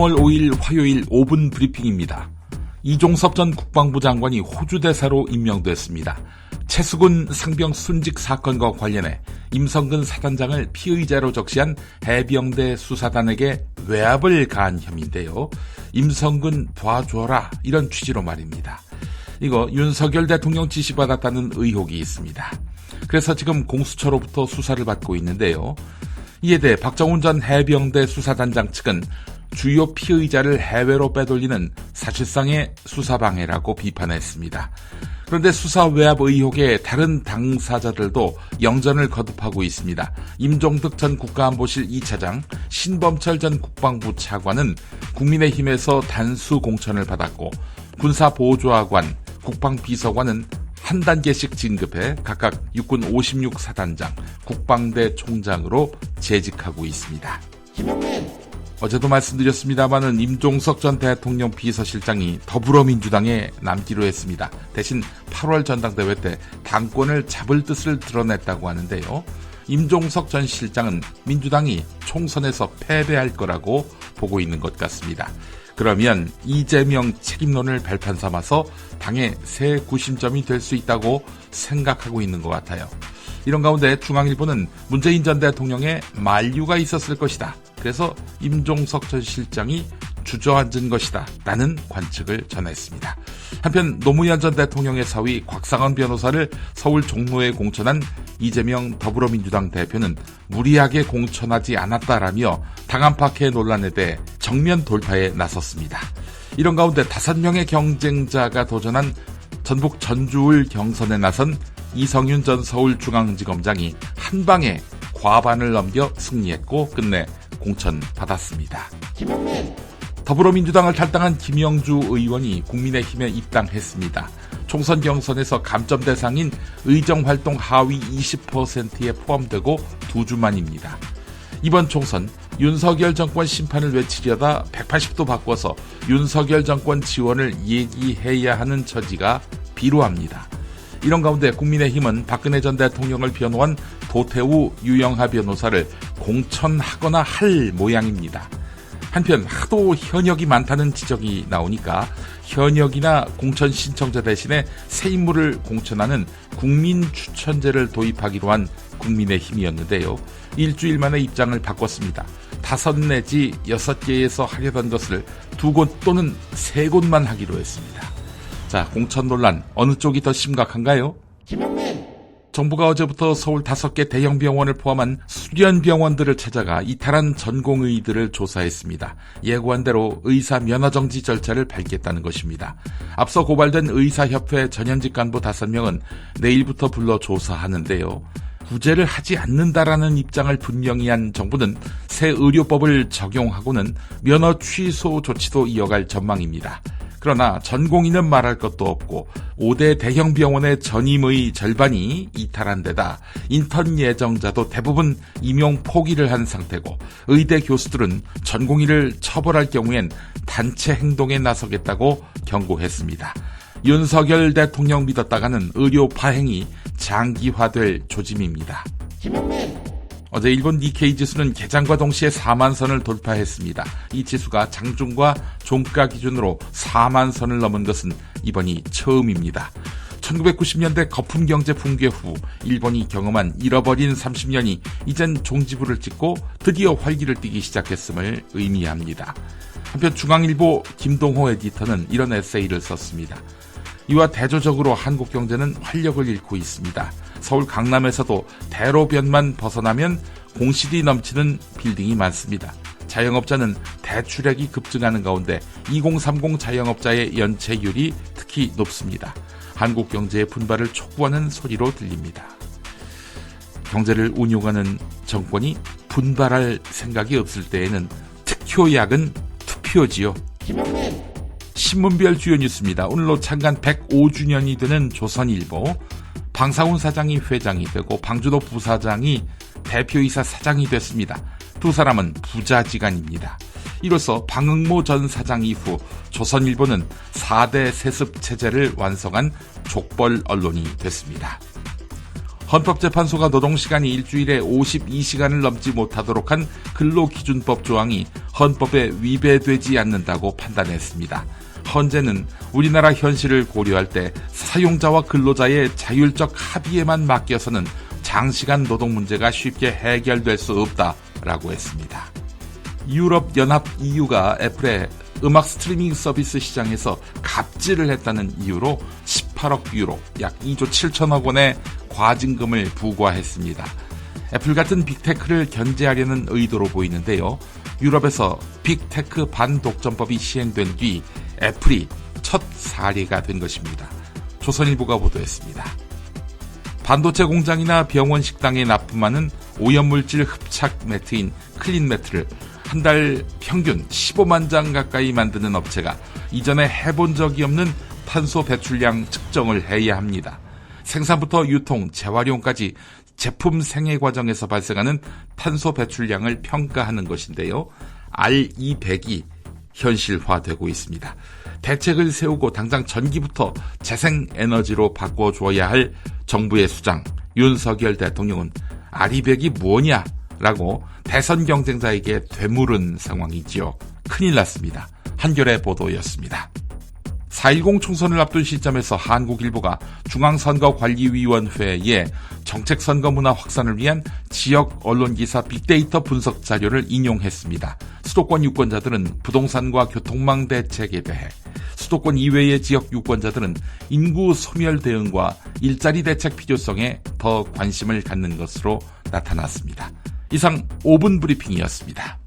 3월 5일 화요일 5분 브리핑입니다. 이종섭 전 국방부 장관이 호주 대사로 임명됐습니다. 채수군 상병 순직 사건과 관련해 임성근 사단장을 피의자로 적시한 해병대 수사단에게 외압을 가한 혐의인데요. 임성근 봐줘라, 이런 취지로 말입니다. 이거 윤석열 대통령 지시받았다는 의혹이 있습니다. 그래서 지금 공수처로부터 수사를 받고 있는데요. 이에 대해 박정훈 전 해병대 수사단장 측은 주요 피의자를 해외로 빼돌리는 사실상의 수사방해라고 비판했습니다. 그런데 수사 외압 의혹에 다른 당사자들도 영전을 거듭하고 있습니다. 임종득 전 국가안보실 2차장, 신범철 전 국방부 차관은 국민의힘에서 단수 공천을 받았고 군사보조하관, 국방비서관은 한 단계씩 진급해 각각 육군 56사단장, 국방대 총장으로 재직하고 있습니다. 어제도 말씀드렸습니다마는 임종석 전 대통령 비서실장이 더불어민주당에 남기로 했습니다. 대신 8월 전당대회 때 당권을 잡을 뜻을 드러냈다고 하는데요. 임종석 전 실장은 민주당이 총선에서 패배할 거라고 보고 있는 것 같습니다. 그러면 이재명 책임론을 발판 삼아서 당의 새 구심점이 될 수 있다고 생각하고 있는 것 같아요. 이런 가운데 중앙일보는 문재인 전 대통령의 만류가 있었을 것이다. 그래서 임종석 전 실장이 주저앉은 것이다 라는 관측을 전했습니다. 한편 노무현 전 대통령의 사위 곽상원 변호사를 서울 종로에 공천한 이재명 더불어민주당 대표는 무리하게 공천하지 않았다라며 당 안팎의 논란에 대해 정면 돌파에 나섰습니다. 이런 가운데 5명의 경쟁자가 도전한 전북 전주울 경선에 나선 이성윤 전 서울중앙지검장이 한방에 과반을 넘겨 승리했고 끝내 공천받았습니다. 더불어민주당을 탈당한 김영주 의원이 국민의힘에 입당했습니다. 총선 경선에서 감점 대상인 의정활동 하위 20%에 포함되고 2주 만입니다. 이번 총선 윤석열 정권 심판을 외치려다 180도 바꿔서 윤석열 정권 지원을 얘기해야 하는 처지가 비루합니다. 이런 가운데 국민의힘은 박근혜 전 대통령을 변호한 도태우 유영하 변호사를 공천하거나 할 모양입니다. 한편 하도 현역이 많다는 지적이 나오니까 현역이나 공천 신청자 대신에 새 인물을 공천하는 국민추천제를 도입하기로 한 국민의힘이었는데요. 일주일 만에 입장을 바꿨습니다. 5 내지 6개에서 하려던 것을 2곳 또는 3곳만 하기로 했습니다. 자, 공천 논란 어느 쪽이 더 심각한가요? 정부가 어제부터 서울 5개 대형 병원을 포함한 수련 병원들을 찾아가 이탈한 전공의들을 조사했습니다. 예고한 대로 의사 면허정지 절차를 밟겠다는 것입니다. 앞서 고발된 의사협회 전현직 간부 5명은 내일부터 불러 조사하는데요. 구제를 하지 않는다라는 입장을 분명히 한 정부는 새 의료법을 적용하고는 면허 취소 조치도 이어갈 전망입니다. 그러나 전공의는 말할 것도 없고 5대 대형 병원의 전임의 절반이 이탈한 데다 인턴 예정자도 대부분 임용 포기를 한 상태고 의대 교수들은 전공의를 처벌할 경우엔 단체 행동에 나서겠다고 경고했습니다. 윤석열 대통령 믿었다가는 의료 파행이 장기화될 조짐입니다. 어제 일본 니케이 지수는 개장과 동시에 4만 선을 돌파했습니다. 이 지수가 장중과 종가 기준으로 4만 선을 넘은 것은 이번이 처음입니다. 1990년대 거품 경제 붕괴 후 일본이 경험한 잃어버린 30년이 이젠 종지부를 찍고 드디어 활기를 띠기 시작했음을 의미합니다. 한편 중앙일보 김동호 에디터는 이런 에세이를 썼습니다. 이와 대조적으로 한국 경제는 활력을 잃고 있습니다. 서울 강남에서도 대로변만 벗어나면 공실이 넘치는 빌딩이 많습니다. 자영업자는 대출액이 급증하는 가운데 2030 자영업자의 연체율이 특히 높습니다. 한국 경제의 분발을 촉구하는 소리로 들립니다. 경제를 운용하는 정권이 분발할 생각이 없을 때에는 특효약은 투표지요. 신문별 주요 뉴스입니다. 오늘로 창간 105주년이 되는 조선일보. 방사훈 사장이 회장이 되고 방주도 부사장이 대표이사 사장이 됐습니다. 2사람은 부자지간입니다. 이로써 방응모 전 사장 이후 조선일보는 4대 세습 체제를 완성한 족벌 언론이 됐습니다. 헌법재판소가 노동시간이 일주일에 52시간을 넘지 못하도록 한 근로기준법 조항이 헌법에 위배되지 않는다고 판단했습니다. 헌재는 우리나라 현실을 고려할 때 사용자와 근로자의 자율적 합의에만 맡겨서는 장시간 노동 문제가 쉽게 해결될 수 없다라고 했습니다. 유럽연합 EU가 애플의 음악 스트리밍 서비스 시장에서 갑질을 했다는 이유로 18억 유로, 약 2조 7천억 원의 과징금을 부과했습니다. 애플 같은 빅테크를 견제하려는 의도로 보이는데요. 유럽에서 빅테크 반독점법이 시행된 뒤 애플이 첫 사례가 된 것입니다. 조선일보가 보도했습니다. 반도체 공장이나 병원 식당에 납품하는 오염물질 흡착 매트인 클린 매트를 한 달 평균 15만 장 가까이 만드는 업체가 이전에 해본 적이 없는 탄소 배출량 측정을 해야 합니다. 생산부터 유통, 재활용까지 제품 생애 과정에서 발생하는 탄소 배출량을 평가하는 것인데요. RE100이 현실화되고 있습니다. 대책을 세우고 당장 전기부터 재생에너지로 바꿔줘야 할 정부의 수장 윤석열 대통령은 RE100이 뭐냐? 라고 대선 경쟁자에게 되물은 상황이지요. 큰일 났습니다. 한겨레 보도였습니다. 4.10 총선을 앞둔 시점에서 한국일보가 중앙선거관리위원회에 정책선거 문화 확산을 위한 지역 언론기사 빅데이터 분석 자료를 인용했습니다. 수도권 유권자들은 부동산과 교통망 대책에 대해, 수도권 이외의 지역 유권자들은 인구 소멸 대응과 일자리 대책 필요성에 더 관심을 갖는 것으로 나타났습니다. 이상 5분 브리핑이었습니다.